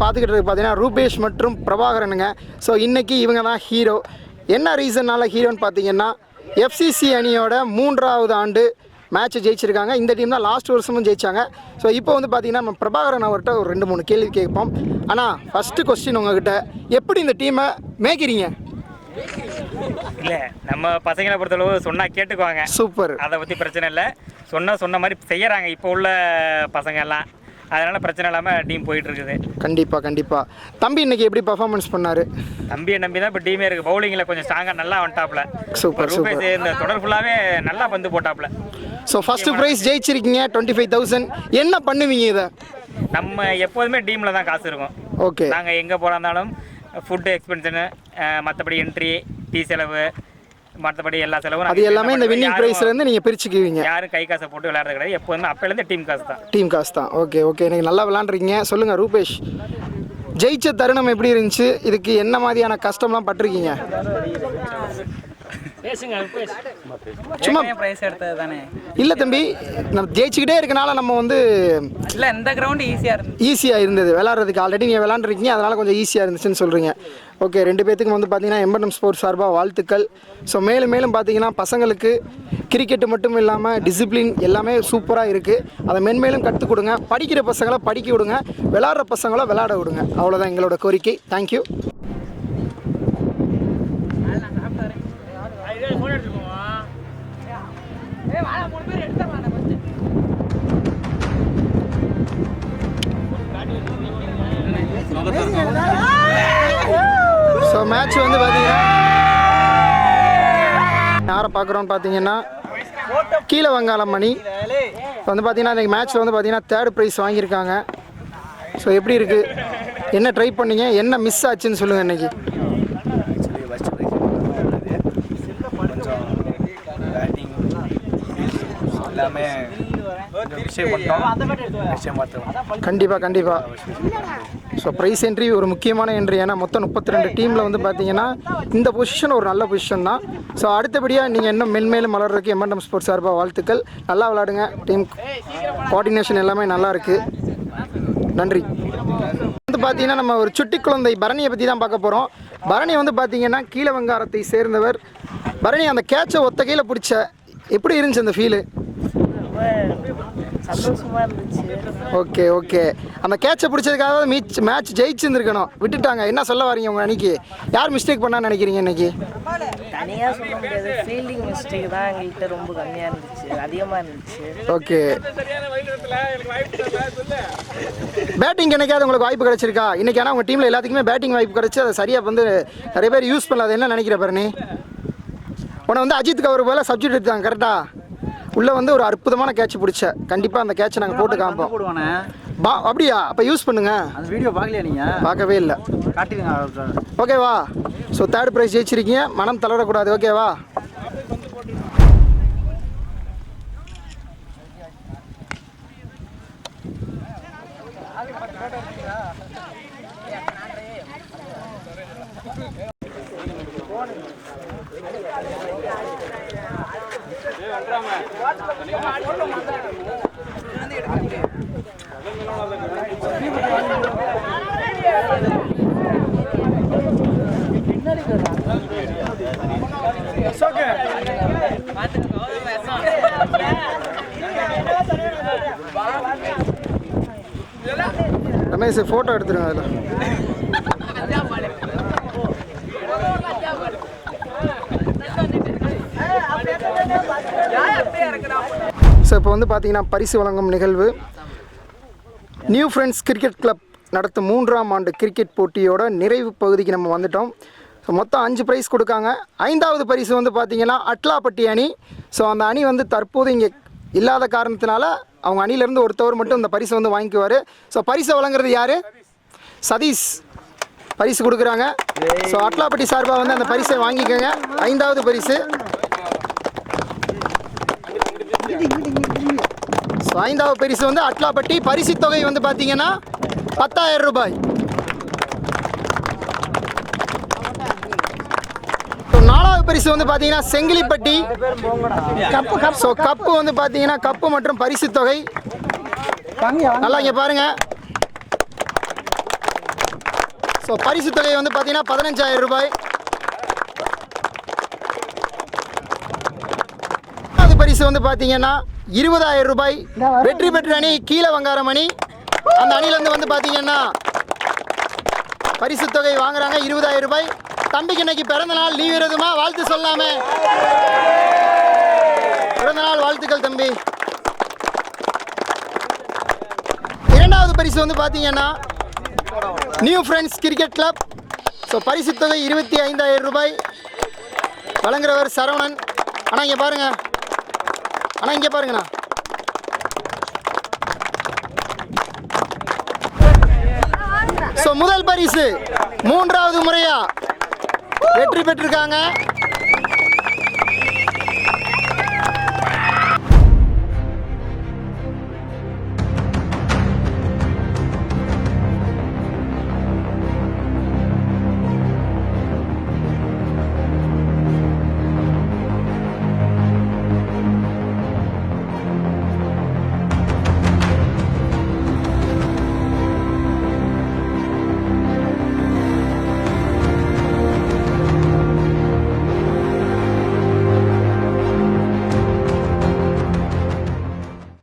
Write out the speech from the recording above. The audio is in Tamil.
பார்த்துக்கிட்டு இருக்கு பார்த்தீங்கன்னா ரூபேஷ் மற்றும் பிரபாகரனுங்க. ஸோ இன்றைக்கி இவங்க தான் ஹீரோ. என்ன ரீசன்னால ஹீரோன்னு பார்த்தீங்கன்னா எஃப்சிசி அணியோட 3வது ஆண்டு மேட்ச்சை ஜெயிச்சிருக்காங்க. இந்த டீம் தான் லாஸ்ட் வருஷமும் ஜெயிச்சாங்க. ஸோ இப்போ வந்து பார்த்தீங்கன்னா நம்ம பிரபாகரன் அவர்கிட்ட ஒரு 2-3 கேள்வி கேட்போம். ஆனால் ஃபஸ்ட்டு கொஸ்டின் உங்ககிட்ட, எப்படி இந்த டீமை மேய்க்கிறீங்க? இல்லை, நம்ம பசங்களை பொறுத்தளவு சொன்னால் கேட்டுக்குவாங்க. சூப்பர். அதை பற்றி பிரச்சனை இல்லை. சொன்ன மாதிரி செய்கிறாங்க இப்போ உள்ள பசங்க எல்லாம். அதனால் பிரச்சனை இல்லாமல் டீம் போயிட்டுருக்குது. கண்டிப்பாக. தம்பி இன்றைக்கி எப்படி பர்ஃபார்மன்ஸ் பண்ணார்? தம்பியை நம்பி தான் இப்போ டீமே இருக்குது. பவுலிங்கில் கொஞ்சம் ஸ்ட்ராங்காக நல்லா வந்துட்டாப்புல. சூப்பர். இந்த தொடர் ஃபுல்லாகவே நல்லா பந்து போட்டாப்புல. ஸோ ஃபஸ்ட்டு ப்ரைஸ் ஜெயிச்சிருக்கீங்க 25,000. என்ன பண்ணுவீங்க இதை? நம்ம எப்போதுமே டீமில் தான் காசு இருக்கும். ஓகே. நாங்கள் எங்கே போகிறாந்தாலும் ஃபுட்டு எக்ஸ்பென்ஷனு, மற்றபடி என்ட்ரி, டீ செலவு, மற்றபடி எல்லா செலவும் அது எல்லாமே இந்த வின்னிங் ப்ரைஸ்லேருந்து நீங்கள் பிரிச்சுக்குவீங்க. யாரும் கை காசை போட்டு விளையாடுறது கிடையாது. எப்போதுமே அப்போலேருந்து டீம் காசு தான். ஓகே. எனக்கு நல்லா விளாண்டுருக்கீங்க. சொல்லுங்கள் ரூபேஷ், ஜெயிச்ச தருணம் எப்படி இருந்துச்சு? இதுக்கு என்ன மாதிரியான கஷ்டம்லாம் பட்டிருக்கீங்க? சும்மா பிரைஸ் எடுத்தது தானே. இல்லை தம்பி, நம்ம ஜெயிச்சுக்கிட்டே இருக்கனால நம்ம வந்து இல்லை, இந்த கிரவுண்டு ஈஸியாக இருந்தது விளாட்றதுக்கு. ஆல்ரெடி நீங்கள் விளாண்டுருக்கீங்க, அதனால் கொஞ்சம் ஈஸியாக இருந்துச்சுன்னு சொல்கிறீங்க. ஓகே, 2 பேத்துக்கும் வந்து பார்த்தீங்கன்னா எம்பனம் ஸ்போர்ட்ஸ் சார்பாக வாழ்த்துக்கள். ஸோ மேலும் பார்த்தீங்கன்னா பசங்களுக்கு கிரிக்கெட்டு மட்டும் இல்லாமல் டிசிப்ளின் எல்லாமே சூப்பராக இருக்குது. அதை மென்மேலும் கற்றுக் கொடுங்க. படிக்கிற பசங்களை படிக்க விடுங்க, விளாட்ற பசங்களை விளாட விடுங்க. அவ்வளோதான் எங்களோட கோரிக்கை. தேங்க்யூ. ஸோ மேட்ச் வந்து பார்த்தீங்கன்னா யாரை பார்க்குறோன்னு பார்த்தீங்கன்னா கீழே வங்காளம் மணி வந்து பார்த்தீங்கன்னா இன்றைக்கி மேட்ச்சில் வந்து பார்த்தீங்கன்னா 3rd ப்ரைஸ் வாங்கியிருக்காங்க. ஸோ எப்படி இருக்குது, என்ன ட்ரை பண்ணீங்க, என்ன மிஸ் ஆச்சுன்னு சொல்லுங்கள் இன்றைக்கி. கண்டிப்பாக. ஸோ ப்ரைஸ் என்ட்ரி ஒரு முக்கியமான என்ட்ரி. ஏன்னா மொத்தம் 32 டீமில் வந்து பார்த்தீங்கன்னா இந்த பொசிஷன் ஒரு நல்ல பொசிஷன் தான். ஸோ அடுத்தபடியாக நீங்கள் இன்னும் மென்மேலும் வளர்றதுக்கு எம்பனம் ஸ்போர்ட்ஸ் சார்பாக வாழ்த்துக்கள். நல்லா விளாடுங்க. டீம் கோஆர்டினேஷன் எல்லாமே நல்லா இருக்குது. நன்றி. வந்து பார்த்தீங்கன்னா நம்ம ஒரு சுட்டி குழந்தை பரணியை பற்றி தான் பார்க்க போகிறோம். பரணி வந்து பார்த்தீங்கன்னா கீழே வங்காரத்தை சேர்ந்தவர். பரணி, அந்த கேட்சை ஒத்த கையில் பிடிச்ச எப்படி இருந்துச்சு அந்த ஃபீலு? சந்தோஷமா இருந்துச்சு. ஓகே. அந்த கேட்சை பிடிச்சதுக்காக மேட்ச் ஜெயிச்சுருந்துருக்கணும், விட்டுட்டாங்க. என்ன சொல்ல வரீங்க உங்கள் அன்னைக்கு? யார் மிஸ்டேக் பண்ணான்னு நினைக்கிறீங்க இன்னைக்கு? தனியாக சொல்ல முடியாது, ஃபீல்டிங் மிஸ்டேக் தான் எங்கள்கிட்ட ரொம்ப கம்மியாக இருந்துச்சு, அதிகமாக இருந்துச்சு. ஓகே. பேட்டிங் என்னைக்காவது உங்களுக்கு வாய்ப்பு கிடைச்சிருக்கா இன்னைக்கு? ஆனால் உங்கள் டீமில் எல்லாத்துக்குமே பேட்டிங் வாய்ப்பு கிடைச்சி அதை சரியாக வந்து நிறைய பேர் யூஸ் பண்ணல. என்ன நினைக்கிற பரணி? உன்னை வந்து அஜித் கவர் போல சப்ஜெக்ட் எடுத்தாங்க கரெக்டாக. உள்ளே வந்து ஒரு அற்புதமான கேட்ச் பிடிச்ச. கண்டிப்பாக அந்த கேட்சை நாங்கள் போட்டு காமிப்போம். அப்படியா? அப்போ யூஸ் பண்ணுங்க. அந்த வீடியோ பார்க்கலையா நீங்கள்? பார்க்கவே இல்லை. காட்டுங்க. ஓகேவா? ஸோ 3rd ப்ரைஸ் ஜெயிச்சிருக்கீங்க, மனம் தளரக்கூடாது. ஓகேவா? ரமேஷ் ஃபோட்டோ எடுத்துருங்க அதில். ஸோ இப்போ வந்து பார்த்தீங்கன்னா பரிசு வழங்கும் நிகழ்வு. நியூ ஃப்ரெண்ட்ஸ் கிரிக்கெட் கிளப் நடத்தும் 3ஆம் ஆண்டு கிரிக்கெட் போட்டியோட நிறைவு பகுதிக்கு நம்ம வந்துட்டோம். ஸோ மொத்தம் 5 ப்ரைஸ் கொடுக்காங்க. 5வது பரிசு வந்து பார்த்திங்கன்னா அட்லாப்பட்டி அணி. ஸோ அந்த அணி வந்து தற்போது இங்கே இல்லாத காரணத்தினால அவங்க அணியிலேருந்து ஒருத்தவர் மட்டும் இந்த பரிசை வந்து வாங்கிக்குவார். ஸோ பரிசை வழங்குறது யார்? சதீஷ் பரிசு கொடுக்குறாங்க. ஸோ அட்லாப்பட்டி சார்பாக வந்து அந்த பரிசை வாங்கிக்கோங்க. 5வது பரிசு. ஸோ 5வது பரிசு வந்து அட்லாப்பட்டி. பரிசு தொகை வந்து பார்த்தீங்கன்னா 10,000 ரூபாய். 4வது பரிசு வந்து பார்த்தீங்கன்னா செங்கிலிப்பட்டி. ஸோ கப்பு வந்து பார்த்தீங்கன்னா கப்பு மற்றும் பரிசு தொகை நல்லா இங்கே பாருங்க. ஸோ பரிசு தொகை வந்து பார்த்தீங்கன்னா 15,000 ரூபாய். பரிசு வந்து பார்த்தீங்கன்னா 20,000 ரூபாய். வெற்றி பெற்ற அணி கீழே வங்காரம் அணி. அந்த அணிலேருந்து வந்து பார்த்தீங்கன்னா பரிசு தொகை வாங்குறாங்க 20,000 ரூபாய். தம்பிக்கு இன்னைக்கு பிறந்த நாள், லீவ் இருதுமா, வாழ்த்து சொல்லாமே. பிறந்த நாள் வாழ்த்துக்கள் தம்பி. இரண்டாவது பரிசு வந்து பார்த்தீங்கன்னா new friends cricket club. So பரிசு தொகை 25,000 ரூபாய். வழங்குறவர் சரவணன். ஆனால் இங்கே பாருங்க, ஆனால் இங்கே பாருங்கண்ணா. ஸோ முதல் பரிசு 3வது முறையா வெற்றி பெற்றிருக்காங்க.